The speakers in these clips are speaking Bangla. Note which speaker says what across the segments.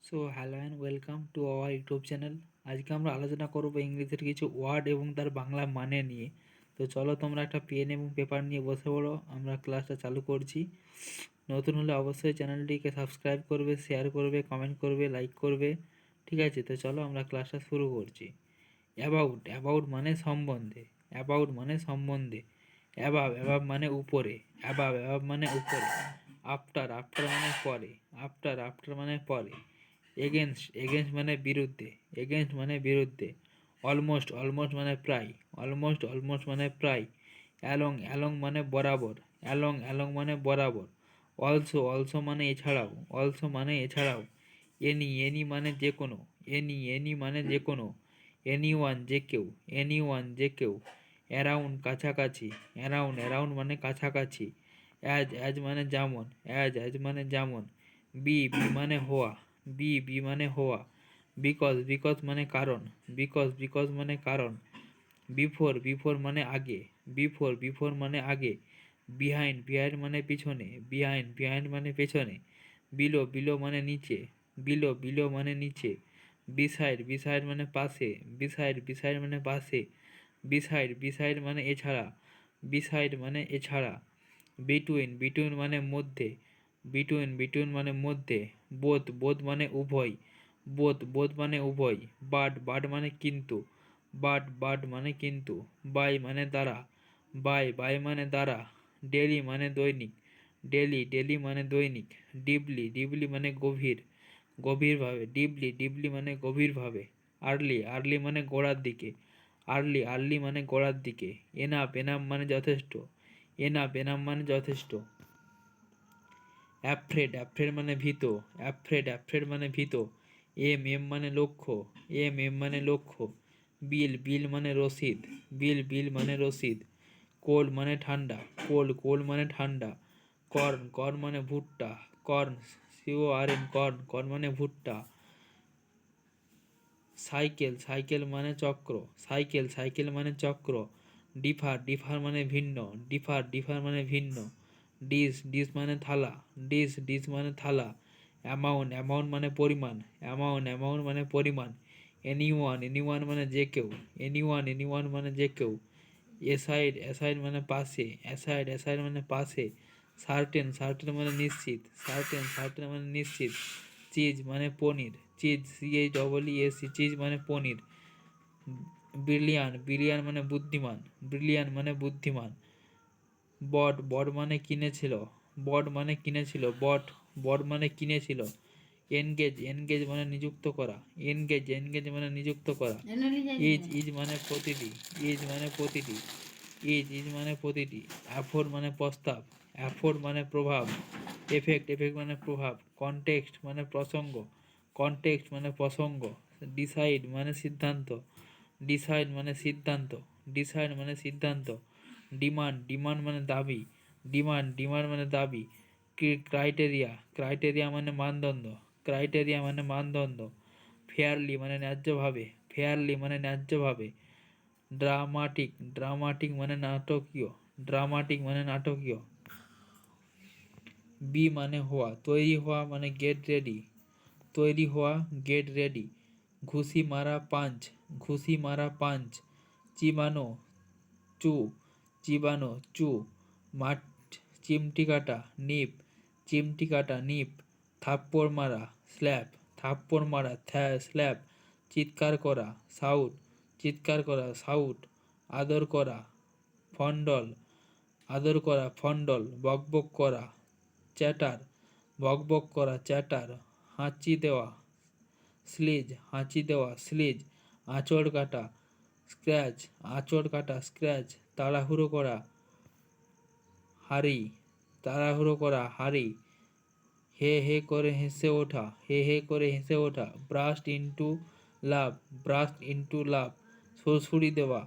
Speaker 1: So hello and welcome to our YouTube channel. আজকে আমরা আলোচনা করবো ইংরেজির কিছু ওয়ার্ড এবং তার বাংলা মানে নিয়ে। তো চলো তোমরা একটা পেন এবং পেপার নিয়ে বসে পড়ো, আমরা ক্লাসটা চালু করছি। নতুন হলে অবশ্যই চ্যানেলটিকে সাবস্ক্রাইব করবে, শেয়ার করবে, কমেন্ট করবে, লাইক করবে। ঠিক আছে, তো চলো আমরা ক্লাসটা শুরু করছি। অ্যাবাউট, অ্যাবাউট মানে সম্বন্ধে, অ্যাবাউট মানে সম্বন্ধে। অ্যাবাব, অ্যাবাব মানে উপরে, অ্যাবাব, অ্যাবাব মানে উপরে। আফটার, আফটার মানে পরে, আফটার, আফটার মানে পরে। এগেনস্ট, এগেনস্ট মানে বিরুদ্ধে, এগেনস্ট মানে বিরুদ্ধে। অলমোস্ট, অলমোস্ট মানে প্রায়, অলমোস্ট, অলমোস্ট মানে প্রায়। অ্যালং, অ্যালং মানে বরাবর, অ্যালং, অ্যালং মানে বরাবর। অলসো, অলসো মানে এছাড়াও, অলসো মানে এছাড়াও। এনি, এনি মানে যে কোনো, এনি, এনি মানে যে কোনো। এনি ওয়ান যে কেউ, এনি ওয়ান যে কেউ। অ্যারাউন্ড কাছাকাছি, অ্যারাউন্ড, অ্যারাউন্ড মানে কাছাকাছি। অ্যাজ, অ্যাজ মানে যেমন, অ্যাজ, অ্যাজ মানে যেমন। বি, বি মানে হওয়া, বি, বি মানে হওয়া। বিকজ, বিকজ মানে কারণ, বিকজ, বিকজ মানে কারণ। বিফোর, বিফোর মানে আগে, বিফোর, বিফোর মানে আগে। বিহাইন্ড, বিহাইন্ড মানে পিছনে, বিহাইন্ড, বিহাইন্ড মানে পেছনে। বিলো, বিলো মানে নিচে, বিলো, বিলো মানে নিচে। বিসাইড, বিসাইড মানে পাশে, বিসাইড, বিসাইড মানে পাশে। বিসাইড, বিসাইড মানে এছাড়া, বিসাইড মানে এছাড়া। বিটুইন, বিটুইন মানে মধ্যে, বিটুইন, বিটুইন মানে মধ্যে। বোথ, বোথ মানে উভয়, বোথ, বোথ মানে উভয়। বাট, বাট মানে কিন্তু, বাট, বাট মানে কিন্তু। বাই মানে দ্বারা, বাই, বাই মানে দ্বারা। ডেলি মানে দৈনিক, ডেলি, ডেলি মানে দৈনিক। ডিপলি, ডিপলি মানে গভীর, গভীরভাবে। ডিপলি, ডিপলি মানে গভীরভাবে। আর্লি, আর্লি মানে গোড়ার দিকে, আর্লি, আর্লি মানে গোড়ার দিকে। এনাফ, এনাফ মানে যথেষ্ট, এনাফ, এনাফ মানে যথেষ্ট। অ্যাফ্রেড, অ্যাফ্রেড মানে ভীত, অ্যাফ্রেড, অ্যাফ্রেড মানে ভীত। এম, এম মানে লক্ষ্য, এম, এম মানে লক্ষ্য। বিল, বিল মানে রসিদ, বিল, বিল মানে রসিদ। কোল্ড মানে ঠান্ডা, কোল্ড, কোল্ড মানে ঠান্ডা। কর্ন, কর্ন মানে ভুট্টা, কর্ন, CORN, কর্ন, কর্ন মানে ভুট্টা। সাইকেল, সাইকেল মানে চক্র, সাইকেল, সাইকেল মানে চক্র। ডিফার, ডিফার মানে ভিন্ন, ডিফার, ডিফার মানে ভিন্ন। ডিশ, ডিশ মানে থালা, ডিশ, ডিশ মানে থালা। অ্যামাউন্ট, অ্যামাউন্ট মানে পরিমাণ, অ্যামাউন্ট, অ্যামাউন্ট মানে পরিমাণ। এনিওয়ান, এনিওয়ান মানে যে কেউ, এনিওয়ান, এনিওয়ান মানে যে কেউ। এসাইড, অ্যাসাইড মানে পাশে, অ্যাসাইড, অ্যাসাইড মানে পাশে। সার্টেন, সার্টেন মানে নিশ্চিত, সার্টেন, সার্টেন মানে নিশ্চিত। চিজ মানে পনির, চিজ, CHEES, চিজ মানে পনির। ব্রিলিয়ান, ব্রিলিয়ান মানে বুদ্ধিমান, ব্রিলিয়ান মানে বুদ্ধিমান। বট, বট মানে কিনেছিল, বট মানে কিনেছিল, বট, বট মানে কিনেছিল। এনগেজ, এনগেজ মানে নিযুক্ত করা, এনগেজ, এনগেজ মানে নিযুক্ত করা। ইজ, ইজ মানে প্রতিটি, ইজ মানে প্রতিটি, ইজ, ইজ মানে প্রতিটি। অ্যাফোর্ড মানে প্রস্তাব, অ্যাফোর্ড মানে প্রভাব। এফেক্ট, এফেক্ট মানে প্রভাব। কনটেক্সট মানে প্রসঙ্গ, কনটেক্সট মানে প্রসঙ্গ। ডিসাইড মানে সিদ্ধান্ত, ডিসাইড মানে সিদ্ধান্ত, ডিসাইড মানে সিদ্ধান্ত। ডিমান্ড, ডিমান্ড মানে দাবি, ডিমান্ড, ডিমান্ড মানে দাবি। ক্রাইটেরিয়া, ক্রাইটেরিয়া মানে মানদণ্ড, ক্রাইটেরিয়া মানে মানদণ্ড। ফেয়ারলি মানে ন্যায্যভাবে, ফেয়ারলি মানে ন্যায্যভাবে। ড্রামাটিক, ড্রামাটিক মানে নাটকীয়, ড্রামাটিক মানে নাটকীয়। বি মানে হওয়া, তৈরি হওয়া মানে গেট রেডি, তৈরি হওয়া, গেট রেডি। ঘুষি মারা পাঞ্চ, ঘুষি মারা পাঞ্চ। চিবানো, চু, চিবানো, চু। মাঠ, চিমটি কাটা, নিপ, চিমটি কাটা, নিপ। থাপ্পড় মারা, স্ল্যাপ, থাপ্পড় মারা, স্ল্যাপ। চিৎকার করা, সাউট, চিৎকার করা, সাউট। আদর করা, ফন্ডল, আদর করা, ফন্ডল। বকবক করা, চ্যাটার, বকবক করা, চ্যাটার। হাঁচি দেওয়া, স্লিজ, হাঁচি দেওয়া, স্লিজ। আঁচড় কাটা, স্ক্র্যাচ, আঁচড় কাটা, স্ক্র্যাচ। তাড়াহুড়ো করা, হারি, তাড়াহুড়ো করা, হারি। হে হে করে হেসে ওঠা, হে হে করে হেসে ওঠা। ব্রাস্ট ইনটু লাভ, ব্রাস্ট ইনটু লাভ। সুড়সুড়ি দেওয়া,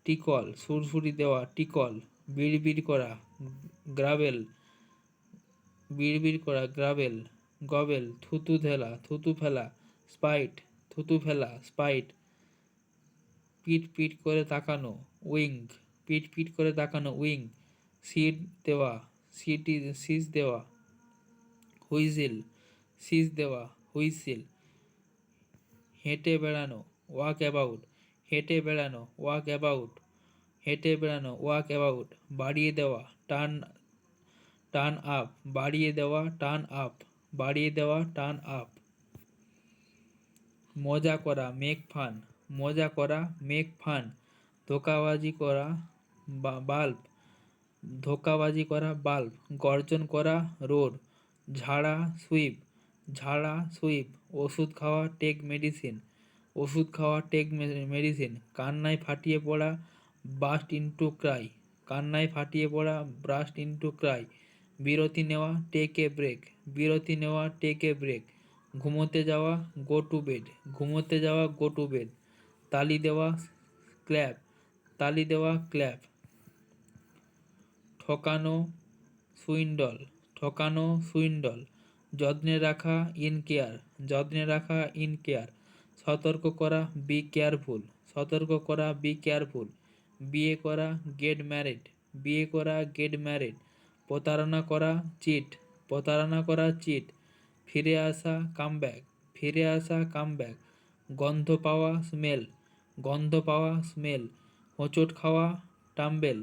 Speaker 1: টিকল, সুড়সুড়ি দেওয়া, টিকল। বিড়বিড় করা, গ্রাবেল, বিড়বিড় করা, গ্রাবেল। গবেল, থুতু ফেলা, থুতু ফেলা। স্পাইট, থুতু ফেলা, স্পাইট। পিট পিট করে তাকানো, উইঙ্ক, পিট পিট করে তাকানো, উইঙ্ক। সিট দেওয়া, সিজ দেওয়া। হুইজিল, সিজ দেওয়া, হুইসেল, হেঁটে বেড়ানো, ওয়াক অ্যাবাউট, হেঁটে বেড়ানো, ওয়াক অ্যাবাউট, হেঁটে বেড়ানো, ওয়াক অ্যাবাউট, বাড়িয়ে দেওয়া, টার্ন, টার্ন আপ, বাড়িয়ে দেওয়া, টার্ন আপ, বাড়িয়ে দেওয়া, টার্ন আপ, মজা করা, মেক ফান, মজা করা, মেক ফান, ধোঁকাবাজি করা, বাল্ব, ধোঁকাবাজি করা, বাল্ব, গর্জন করা, রোর, ঝাড়া, সুইপ, ঝাড়া, সুইপ, ওষুধ খাওয়া, টেক মেডিসিন, ওষুধ খাওয়া, টেক মেডিসিন, কান্নায় ফাটিয়ে পড়া, বাস্ট ইনটু ক্রাই, কান্নায় ফাটিয়ে পড়া, ব্রাস্ট ইনটু ক্রাই, বিরতি নেওয়া, টেক এ ব্রেক, বিরতি নেওয়া, টেক এ ব্রেক, ঘুমোতে যাওয়া, গো টু বেড, ঘুমোতে যাওয়া, গো টু বেড, তালি দেওয়া, ক্ল্যাপ, তালি দেওয়া, ক্ল্যাপ, ঠকানো, সুইন্ডল, ঠকানো, সুইন্ডল, যত্নে রাখা, ইন কেয়ার, যত্নে রাখা, ইন কেয়ার, সতর্ক করা, বি কেয়ারফুল, সতর্ক করা, বি কেয়ারফুল, বিয়ে করা, গেট ম্যারিড, বিয়ে করা, গেট ম্যারিড, প্রতারণা করা, চিট, প্রতারণা করা, চিট, ফিরে আসা, কামব্যাক, ফিরে আসা, কামব্যাক, গন্ধ পাওয়া, স্মেল, গন্ধ পাওয়া, স্মেল, হোঁচট খাওয়া, টাম্বেল,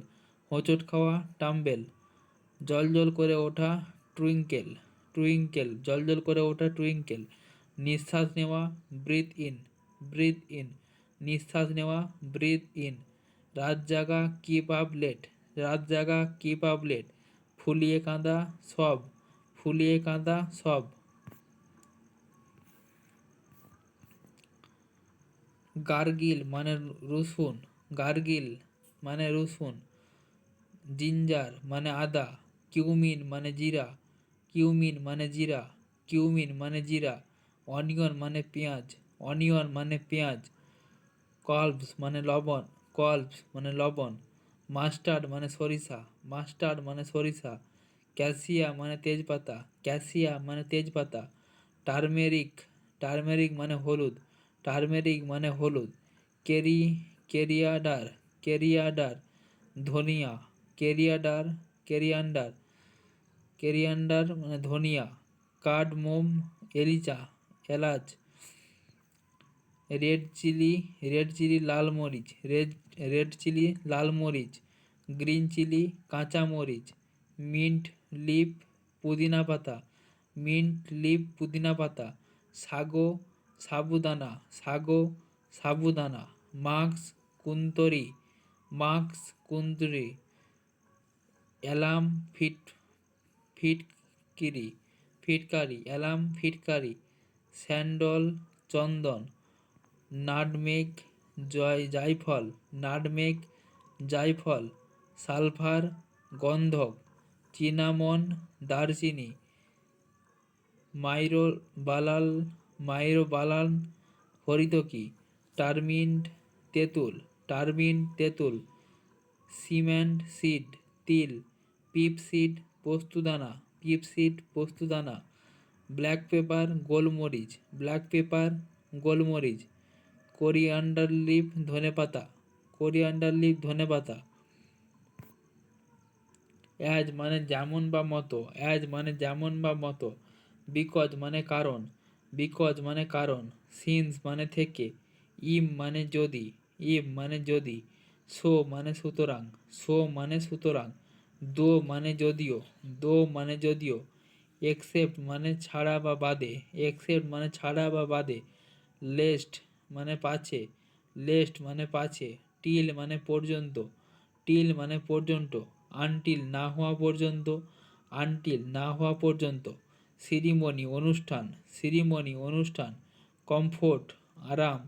Speaker 1: হোঁচট খাওয়া, টাম্বেল, জল করে ওঠা, টুইঙ্কেল, টুইঙ্কেল, জল করে ওঠা, টুইঙ্কেল, নিঃশ্বাস নেওয়া, ব্রিথ ইন, ব্রিথ ইন, নিঃশ্বাস নেওয়া, ব্রিথ ইন, রাত জাগা, কিপ আপ লেট, রাত জাগা, কিপ আপ লেট, ফুলিয়ে কাঁদা, সব, ফুলিয়ে কাঁদা, সব, গার্গিল মানে রসুন, গার্গিল মানে রসুন, জিঞ্জার মানে আদা, কিউমিন মানে জিরা, কিউমিন মানে জিরা, কিউমিন মানে জিরা, অনিয়ন মানে পেঁয়াজ, অনিয়ন মানে পেঁয়াজ, কলভস মানে লবণ, কলভস মানে লবণ, মাস্টার্ড মানে সরিষা, মাস্টার্ড মানে সরিষা, ক্যাসিয়া মানে তেজপাতা, ক্যাসিয়া মানে তেজপাতা, টার্মেরিক, টার্মেরিক মানে হলুদ, টার্মেরিক মানে হলুদ, কেরি, কেরিয়াডার, কেরিয়াডার, ধনিয়া, কেরিয়াডার, কেরিয়ান্ডার, কেরিয়ান্ডার মানে ধনিয়া, কার্ডমোম, এলিচা, এলাচ, রেড চিলি, রেড চিলি, লাল মরিচ, রেড, রেড চিলি, লাল মরিচ, গ্রিন চিলি, কাঁচা মরিচ, মিন্ট লিফ, পুদিনা পাতা, মিন্ট লিফ, পুদিনা পাতা, সাগো, সাবুদানা, সাগো, সাবুদানা, মাক্স, কুন্তরি, মাক্স, কুন্তরি, অ্যালার্ম, ফিট, ফিটকিরি, ফিটকারি, অ্যালার্ম, ফিটকারি, স্যান্ডল, চন্দন, নাটমেগ, জায়ফল, নাটমেগ, জায়ফল, সালফার, গন্ধক, চিনামন, দারচিনি, মাইরো বালাল, মাইরো বালান, হরিতকি, টারমিন্ট, তেঁতুল, টারমিন্ট, তেঁতুল, সিমেন্ট সিড, তিল, পিপ সিড, পোস্তদানা, পিপ সিড, পোস্তদানা, ব্ল্যাক পেপার, গোলমরিচ, ব্ল্যাক পেপার, গোলমরিচ, কোরিয়ান্ডার লিফ, ধনেপাতা, কোরিয়ান্ডার লিফ, ধনেপাতা, অ্যাজ মানে যেমন বা মতো, অ্যাজ মানে যেমন বা মতো, বিকজ মানে কারণ, বিকজ মানে কারণ, সিন্স মানে থেকে, ইম মানে যদি, ইম মানে যদি, সো মানে সুতরাং, সো মানে সুতরাং, দো মানে যদিও, দো মানে যদিও, এক্সেপ্ট মানে ছাড়া বা বাদে, এক্সেপ্ট মানে ছাড়া বা বাদে, লেস্ট মানে পাছে, লেস্ট মানে পাছে, টিল মানে পর্যন্ত, টিল মানে পর্যন্ত, আনটিল না হওয়া পর্যন্ত, আনটিল না হওয়া পর্যন্ত, সিরিমনি অনুষ্ঠান, সিরিমনি অনুষ্ঠান, কমফোর্ট আরাম,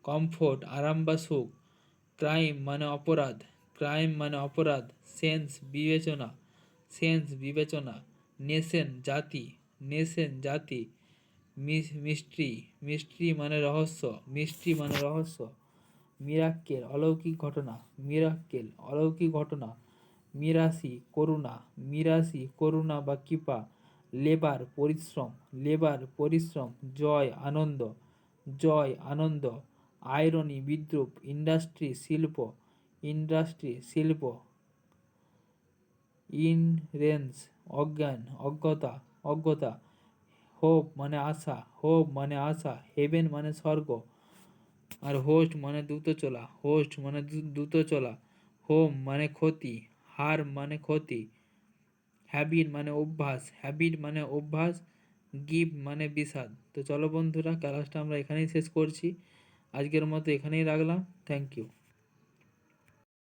Speaker 1: কমফোর্ট আরাম বা সুখ, ক্রাইম মানে অপরাধ, ক্রাইম মানে অপরাধ, সেন্স বিবেচনা, সেন্স বিবেচনা, নেশন জাতি, নেশন জাতি, মিস্ট্রি, মিস্ট্রি মানে রহস্য, মিস্ট্রি মানে রহস্য, মিরাক্কেল অলৌকিক ঘটনা, মিরাক্কেল অলৌকিক ঘটনা, মিরাসি করুণা, মিরাসি করুণা বা কৃপা, লেবার পরিশ্রম, লেবার পরিশ্রম, জয় আনন্দ, জয় আনন্দ, আয়রনি বিদ্রুপ, ইন্ডাস্ট্রি শিল্প, ইন্ডাস্ট্রি শিল্প, ইনরেন্স অজ্ঞান, অজ্ঞতা, অজ্ঞতা, হোপ মানে আশা, হোপ মানে আশা, হেভেন মানে স্বর্গ, আর হোস্ট মানে দ্রুত চলা, হোস্ট মানে দ্রুত চলা, হোম মানে ক্ষতি, হার মানে ক্ষতি, হ্যাবিট মানে অভ্যাস, হ্যাবিট মানে অভ্যাস, গিভ মানে বিষাদ। তো চলো বন্ধুরা, ক্লাসটা আমরা এখানেই শেষ করছি। আজকের মতো এখানেই রাখলাম। Thank you.